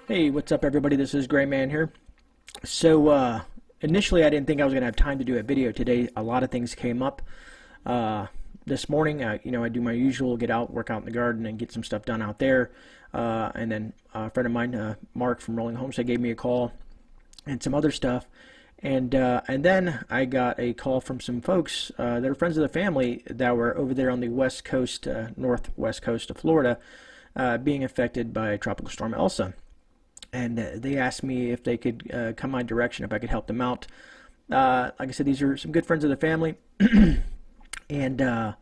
Hey, what's up everybody? This is GreyMan here. Initially I didn't think I was going to have time to do a video today. A lot of things came up. This morning, I do my usual, get out, work out in the garden and get some stuff done out there. And then a friend of mine, Mark from Rolling Homestead, gave me a call and some other stuff. And then I got a call from some folks that are friends of the family that were over there on the west coast, northwest coast of Florida, being affected by Tropical Storm Elsa. And they asked me if they could come my direction, if I could help them out. Like I said, these are some good friends of the family. And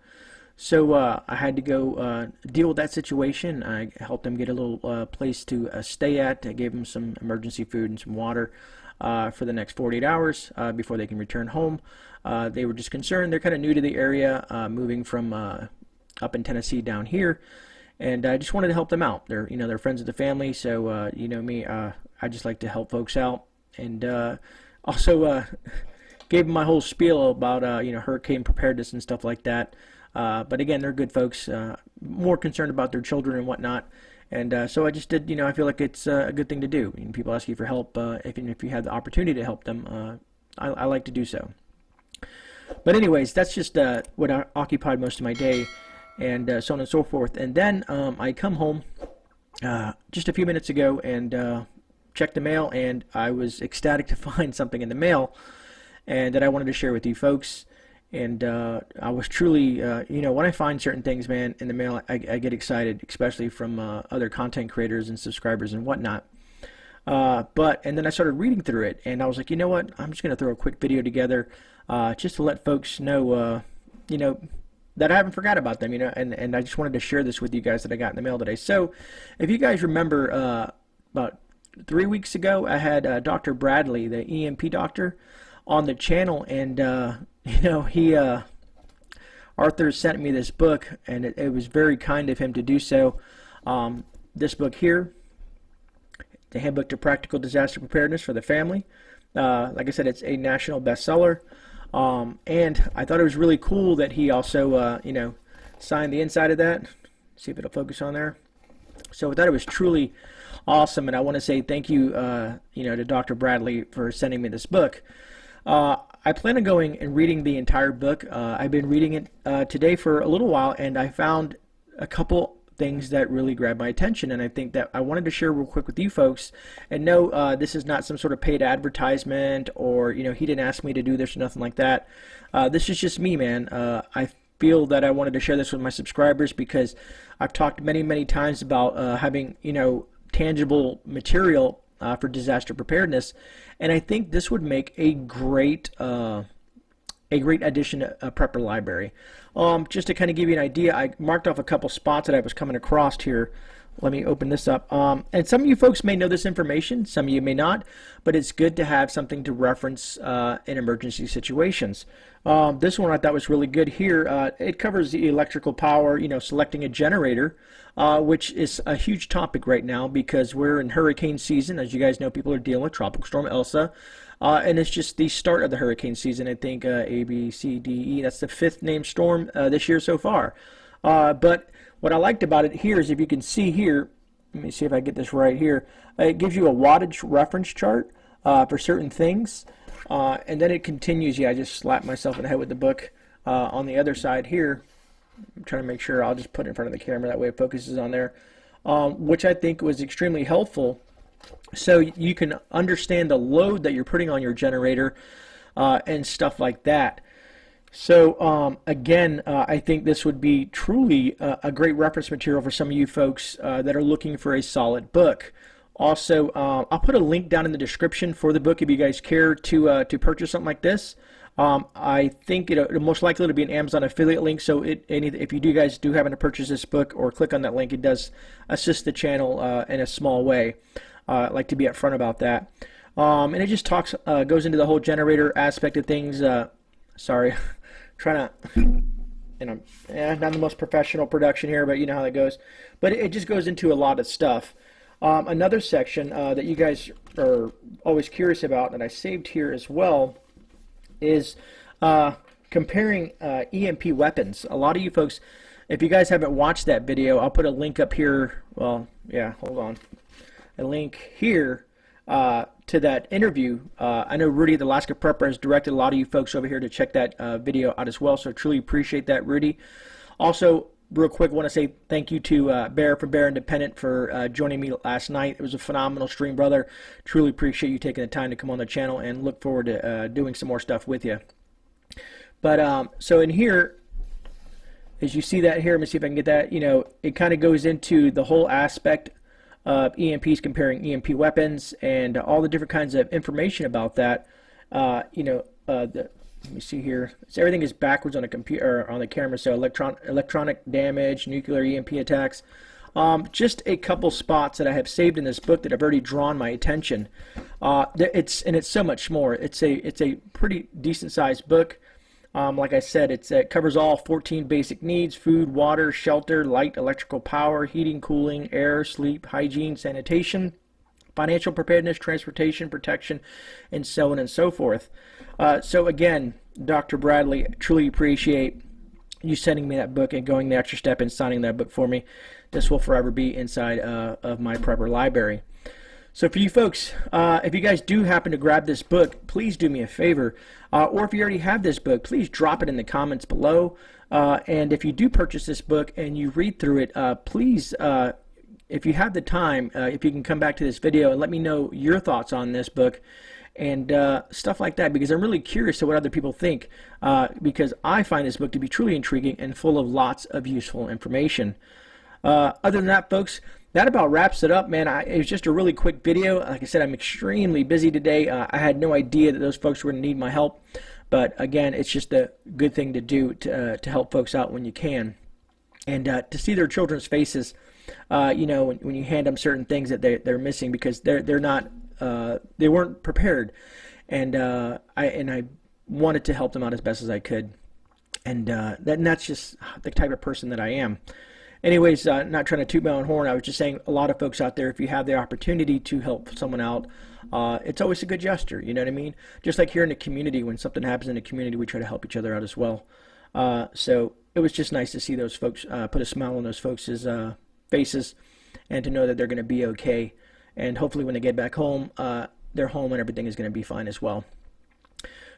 so I had to go deal with that situation. I helped them get a little place to stay at. I gave them some emergency food and some water for the next 48 hours before they can return home. They were just concerned. They're kind of new to the area, moving from up in Tennessee down here. And I just wanted to help them out. They're friends of the family, so you know me, I just like to help folks out. And also gave them my whole spiel about hurricane preparedness and stuff like that. But again, they're good folks, more concerned about their children and whatnot. And so I just did. I feel like it's a good thing to do. And people ask you for help, if you have the opportunity to help them, I like to do so. But anyways, that's just what occupied most of my day. And so on and so forth. And then I come home just a few minutes ago and checked the mail, and I was ecstatic to find something in the mail and that I wanted to share with you folks. And I was truly, when I find certain things, man, in the mail, I get excited, especially from other content creators and subscribers and whatnot. And then I started reading through it, and I was like, you know what, I'm just going to throw a quick video together just to let folks know, that I haven't forgot about them, and I just wanted to share this with you guys that I got in the mail today. So if you guys remember, about 3 weeks ago, I had Dr. Bradley, the EMP doctor, on the channel, and Arthur sent me this book, and it was very kind of him to do so. This book here, the Handbook to Practical Disaster Preparedness for the Family. Like I said, it's a national bestseller. And I thought it was really cool that he also, signed the inside of that. See if it'll focus on there. So I thought it was truly awesome, and I want to say thank you, to Dr. Bradley for sending me this book. I plan on going and reading the entire book. I've been reading it today for a little while, and I found a couple things that really grabbed my attention, and I think that I wanted to share real quick with you folks. And no, this is not some sort of paid advertisement, or he didn't ask me to do this or nothing like that. This is just me, man. I feel that I wanted to share this with my subscribers because I've talked many times about having tangible material for disaster preparedness, and I think this would make a great addition to a prepper library. Just to kind of give you an idea, I marked off a couple spots that I was coming across here. Let me open this up. And some of you folks may know this information, some of you may not, but it's good to have something to reference in emergency situations. This one I thought was really good here. It covers the electrical power, selecting a generator, which is a huge topic right now because we're in hurricane season. As you guys know, people are dealing with Tropical Storm Elsa. And it's just the start of the hurricane season. I think A, B, C, D, E, that's the 5th named storm this year so far. But what I liked about it here is, if you can see here, let me see if I get this right here, it gives you a wattage reference chart for certain things. And then it continues. Yeah, I just slapped myself in the head with the book. On the other side here, I'm trying to make sure, I'll just put it in front of the camera, that way it focuses on there, which I think was extremely helpful. So you can understand the load that you're putting on your generator and stuff like that. So again, I think this would be truly a great reference material for some of you folks that are looking for a solid book. Also, I'll put a link down in the description for the book if you guys care to purchase something like this. I think it'll most likely to be an Amazon affiliate link, so if you guys do happen to purchase this book or click on that link, it does assist the channel in a small way. I'd like to be upfront about that. And it just goes into the whole generator aspect of things. Sorry, trying to, not the most professional production here, but you know how that goes. But it just goes into a lot of stuff. Another section that you guys are always curious about, that I saved here as well, is comparing EMP weapons. A lot of you folks, if you guys haven't watched that video, I'll put a link up here. Well, yeah, hold on. a link here to that interview. I know Rudy, the Alaska Prepper, has directed a lot of you folks over here to check that video out as well, so truly appreciate that, Rudy. Also, real quick, I want to say thank you to Bear from Bear Independent for joining me last night. It was a phenomenal stream, brother. Truly appreciate you taking the time to come on the channel, and look forward to doing some more stuff with you. But so in here, as you see that here, let me see if I can get that, it kind of goes into the whole aspect of EMPs, comparing EMP weapons, and all the different kinds of information about that. Let me see here. So everything is backwards on a computer, or on the camera. So electronic damage, nuclear EMP attacks. Just a couple spots that I have saved in this book that have already drawn my attention. It's so much more. It's a pretty decent sized book. Like I said, it covers all 14 basic needs: food, water, shelter, light, electrical power, heating, cooling, air, sleep, hygiene, sanitation, financial preparedness, transportation, protection, and so on and so forth. So again, Dr. Bradley, truly appreciate you sending me that book and going the extra step and signing that book for me. This will forever be inside of my prepper library. So for you folks, if you guys do happen to grab this book, please do me a favor. Or if you already have this book, please drop it in the comments below. And if you do purchase this book and you read through it, please, if you have the time, if you can come back to this video and let me know your thoughts on this book and stuff like that, because I'm really curious to what other people think, because I find this book to be truly intriguing and full of lots of useful information. Other than that, folks, that about wraps it up, man. It was just a really quick video. Like I said, I'm extremely busy today. I had no idea that those folks were going to need my help. But again, it's just a good thing to do to help folks out when you can. And to see their children's faces, when you hand them certain things that they're missing because they're not, they weren't prepared. And I wanted to help them out as best as I could. And that's just the type of person that I am. Anyways, not trying to toot my own horn. I was just saying, a lot of folks out there, if you have the opportunity to help someone out, it's always a good gesture. You know what I mean? Just like here in the community, when something happens in the community, we try to help each other out as well. So it was just nice to see those folks put a smile on those folks' faces, and to know that they're going to be okay. And hopefully when they get back home, they're home and everything is going to be fine as well.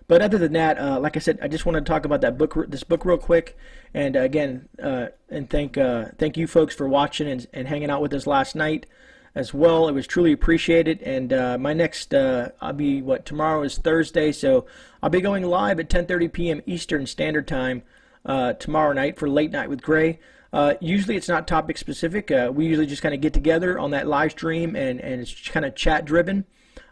But other than that, like I said, I just want to talk about this book real quick. And again, and thank you folks for watching and hanging out with us last night as well. It was truly appreciated. And my next, tomorrow is Thursday, so I'll be going live at 10:30 p.m. Eastern Standard Time tomorrow night for Late Night with Gray. Usually it's not topic specific. We usually just kind of get together on that live stream, and it's kind of chat driven.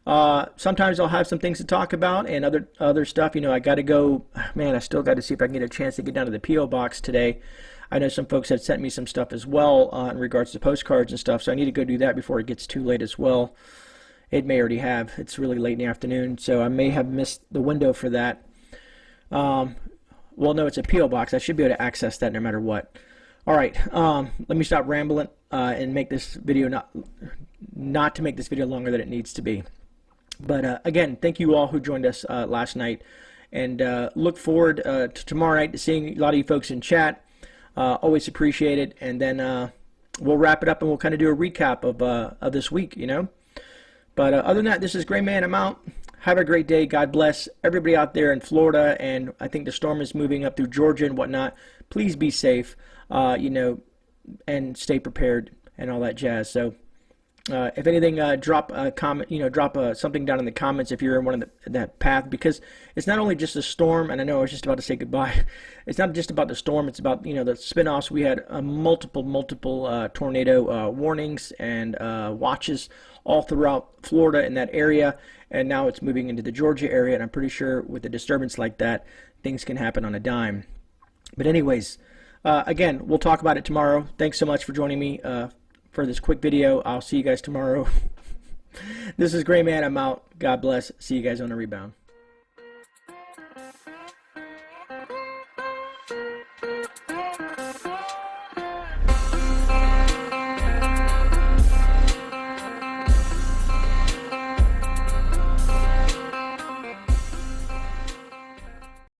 Sometimes I'll have some things to talk about, and other stuff. I got to go. Man, I still got to see if I can get a chance to get down to the P.O Box today. I know some folks had sent me some stuff as well in regards to postcards and stuff, so I need to go do that before it gets too late as well. It may already have. It's really late in the afternoon, so I may have missed the window for that. Well, no, it's a P.O Box. I should be able to access that no matter what. All right, let me stop rambling and make this video not to make this video longer than it needs to be. But again, thank you all who joined us last night, and look forward to tomorrow night to seeing a lot of you folks in chat. Always appreciate it, and then we'll wrap it up and we'll kind of do a recap of this week, But other than that, this is GreyMan. I'm out. Have a great day. God bless everybody out there in Florida, and I think the storm is moving up through Georgia and whatnot. Please be safe, and stay prepared and all that jazz. So. If anything, drop a comment, drop something down in the comments if you're in one of that path, because it's not only just a storm, and I know I was just about to say goodbye. It's not just about the storm, it's about, the spin-offs. We had multiple tornado warnings and watches all throughout Florida in that area, and now it's moving into the Georgia area, and I'm pretty sure with a disturbance like that, things can happen on a dime. But anyways, again, we'll talk about it tomorrow. Thanks so much for joining me for this quick video. I'll see you guys tomorrow. This is GreyMan. I'm out. God bless. See you guys on the rebound.